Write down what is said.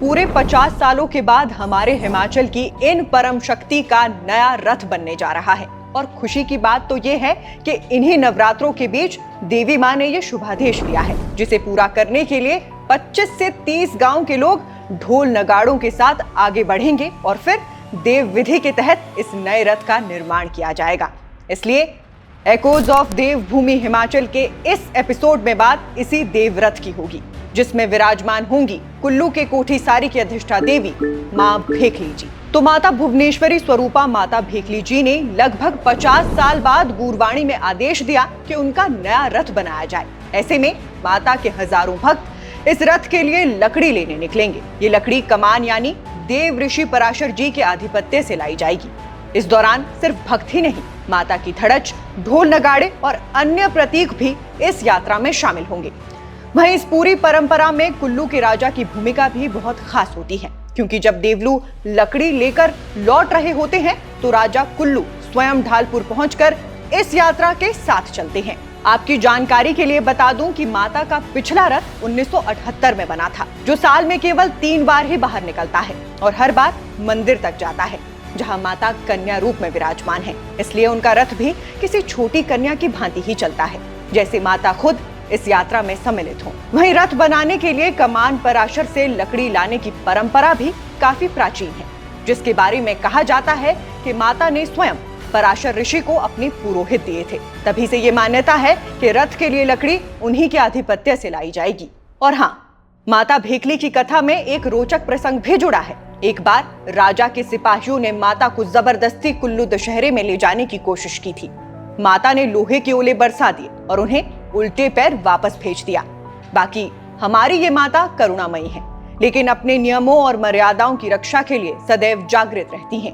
पूरे 50 सालों के बाद हमारे हिमाचल की इन परम शक्ति का नया रथ बनने जा रहा है। और खुशी की बात तो ये है कि इन्हीं नवरात्रों के बीच देवी मां ने ये शुभादेश दिया है, जिसे पूरा करने के लिए 25 से 30 गांव के लोग ढोल नगाड़ों के साथ आगे बढ़ेंगे और फिर देव विधि के तहत इस नए रथ का निर्माण किया जाएगा। इसलिए एकोज ऑफ देवभूमि हिमाचल के इस एपिसोड में बात इसी देव रथ की होगी, जिसमें विराजमान होंगी कुल्लू के कोठीसारी की अधिष्ठा देवी मां भेखली जी। तो माता भुवनेश्वरी स्वरूपा माता भेखली जी ने लगभग 50 साल बाद गुरवाणी में आदेश दिया कि उनका नया रथ बनाया जाए। ऐसे में माता के हजारों भक्त इस रथ के लिए लकड़ी लेने निकलेंगे। ये लकड़ी कमान यानी देव ऋषि पराशर जी के आधिपत्य से लाई जाएगी। इस दौरान सिर्फ भक्त ही नहीं, माता की धड़च, ढोल नगाड़े और अन्य प्रतीक भी इस यात्रा में शामिल होंगे। वहीं इस पूरी परंपरा में कुल्लू के राजा की भूमिका भी बहुत खास होती है, क्योंकि जब देवलू लकड़ी लेकर लौट रहे होते हैं तो राजा कुल्लू स्वयं ढालपुर पहुंचकर इस यात्रा के साथ चलते हैं। आपकी जानकारी के लिए बता दूं कि माता का पिछला रथ 1978 में बना था, जो साल में केवल 3 बार ही बाहर निकलता है और हर बार मंदिर तक जाता है, जहां माता कन्या रूप में विराजमान है। इसलिए उनका रथ भी किसी छोटी कन्या की भांति ही चलता है, जैसे माता खुद इस यात्रा में सम्मिलित हो। वहीं रथ बनाने के लिए कमान पराशर से लकड़ी लाने की परंपरा भी काफी प्राचीन है, जिसके बारे में कहा जाता है कि माता ने स्वयं पराशर ऋषि को अपने पुरोहित दिए थे। तभी से ये मान्यता है कि रथ के लिए लकड़ी उन्हीं के आधिपत्य से लाई जाएगी। और हाँ, माता भेखली की कथा में एक रोचक प्रसंग भी जुड़ा है। एक बार राजा के सिपाहियों ने माता को जबरदस्ती कुल्लू दशहरे में ले जाने की कोशिश की थी। माता ने लोहे के ओले बरसा दिए और उन्हें उल्टे पैर वापस भेज दिया। बाकी हमारी ये माता करुणामयी है, लेकिन अपने नियमों और मर्यादाओं की रक्षा के लिए सदैव जागृत रहती हैं।